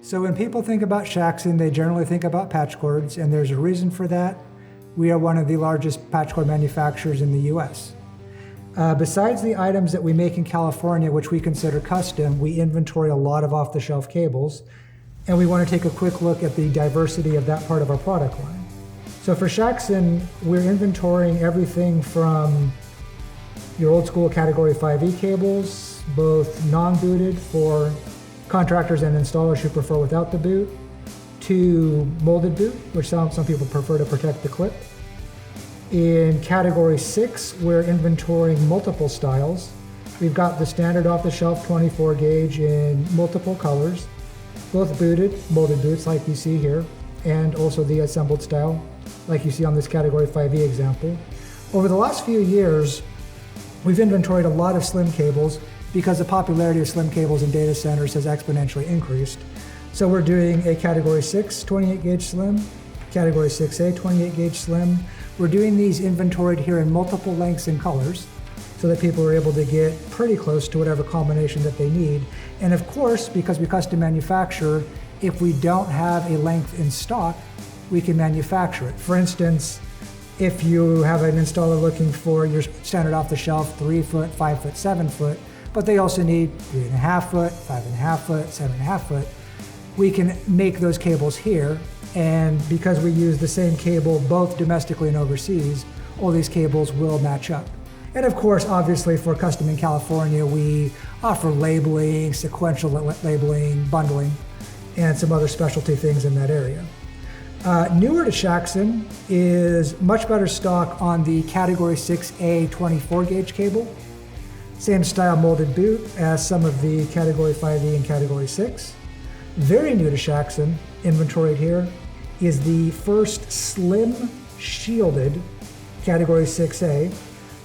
So when people think about Shaxon, they generally think about patch cords, and there's a reason for that. We are one of the largest patch cord manufacturers in the US. Besides the items that we make in California, which we consider custom, we inventory a lot of off-the-shelf cables, and we want to take a quick look at the diversity of that part of our product line. So for Shaxon, we're inventorying everything from your old school Category 5E cables, both non-booted for contractors and installers who prefer without the boot, to molded boot, which some people prefer to protect the clip. In Category 6, we're inventorying multiple styles. We've got the standard off-the-shelf 24 gauge in multiple colors, both booted, molded boots like you see here, and also the assembled style like you see on this Category 5E example. Over the last few years, we've inventoried a lot of slim cables because the popularity of slim cables in data centers has exponentially increased. So we're doing a Category 6 28 gauge slim, Category 6A 28 gauge slim. We're doing these inventoried here in multiple lengths and colors so that people are able to get pretty close to whatever combination that they need. And of course, because we custom manufacture, if we don't have a length in stock, we can manufacture it. For instance, if you have an installer looking for your standard off-the-shelf 3 foot, 5 foot, 7 foot, but they also need 3.5 foot, 5.5 foot, 7.5 foot, we can make those cables here. And because we use the same cable both domestically and overseas, all these cables will match up. And of course, obviously for custom in California, we offer labeling, sequential labeling, bundling, and some other specialty things in that area. Newer to Shaxon is much better stock on the Category 6A 24 gauge cable. Same style molded boot as some of the Category 5E and Category 6. Very new to Shaxon, inventoried here, is the first slim shielded Category 6A.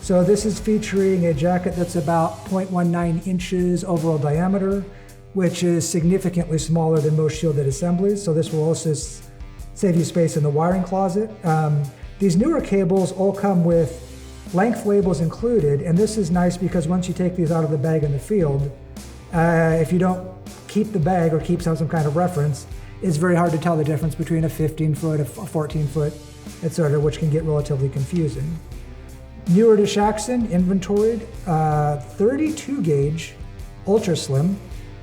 So this is featuring a jacket that's about 0.19 inches overall diameter, which is significantly smaller than most shielded assemblies. So this will also save you space in the wiring closet. These newer cables all come with length labels included, and this is nice because once you take these out of the bag in the field, if you don't keep the bag or keep some kind of reference, it's very hard to tell the difference between a 15 foot, a 14 foot, etc., which can get relatively confusing. Newer to Shaxon, inventoried 32 gauge ultra slim,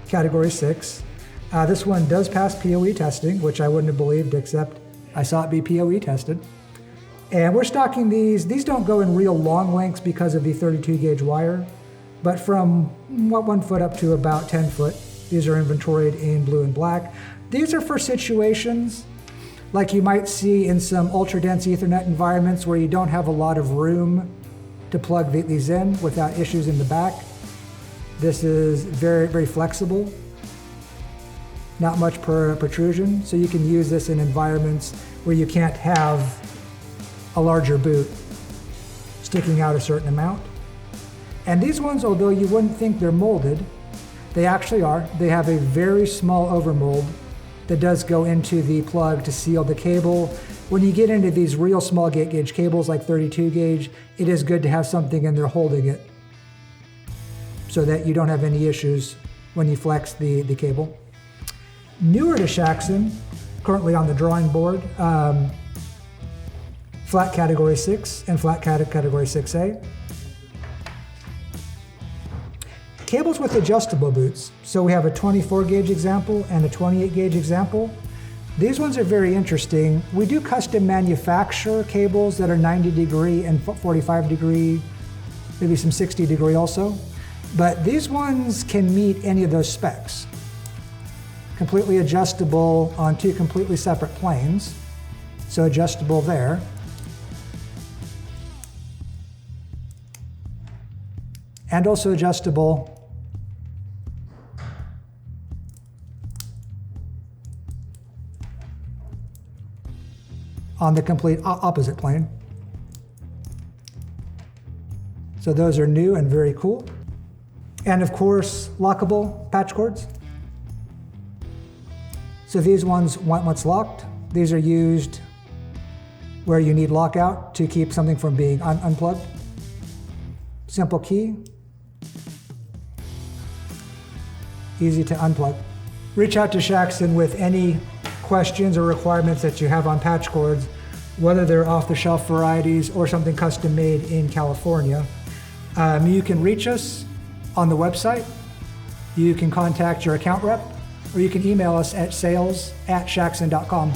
Category 6. This one does pass POE testing, which I wouldn't have believed, except I saw it be POE tested. And we're stocking these. These don't go in real long lengths because of the 32 gauge wire, but from 1 foot up to about 10 foot. These are inventoried in blue and black. These are for situations like you might see in some ultra dense Ethernet environments where you don't have a lot of room to plug these in without issues in the back. This is very, very flexible. Not much protrusion, so you can use this in environments where you can't have a larger boot sticking out a certain amount. And these ones, although you wouldn't think they're molded, they actually are. They have a very small overmold that does go into the plug to seal the cable. When you get into these real small gauge cables like 32 gauge, it is good to have something in there holding it so that you don't have any issues when you flex the cable. Newer to Shaxon, currently on the drawing board, flat Category 6 and flat Category 6A. Cables with adjustable boots. So we have a 24 gauge example and a 28 gauge example. These ones are very interesting. We do custom manufacture cables that are 90 degree and 45 degree, maybe some 60 degree also. But these ones can meet any of those specs. Completely adjustable on 2 completely separate planes. So adjustable there. And also adjustable on the complete opposite plane. So those are new and very cool. And of course, lockable patch cords. So these ones, once locked, these are used where you need lockout to keep something from being unplugged. Simple key, easy to unplug. reach out to Shaxon with any questions or requirements that you have on patch cords, whether they're off-the-shelf varieties or something custom made in California. You can reach us on the website, you can contact your account rep, or you can email us at sales@shaxon.com.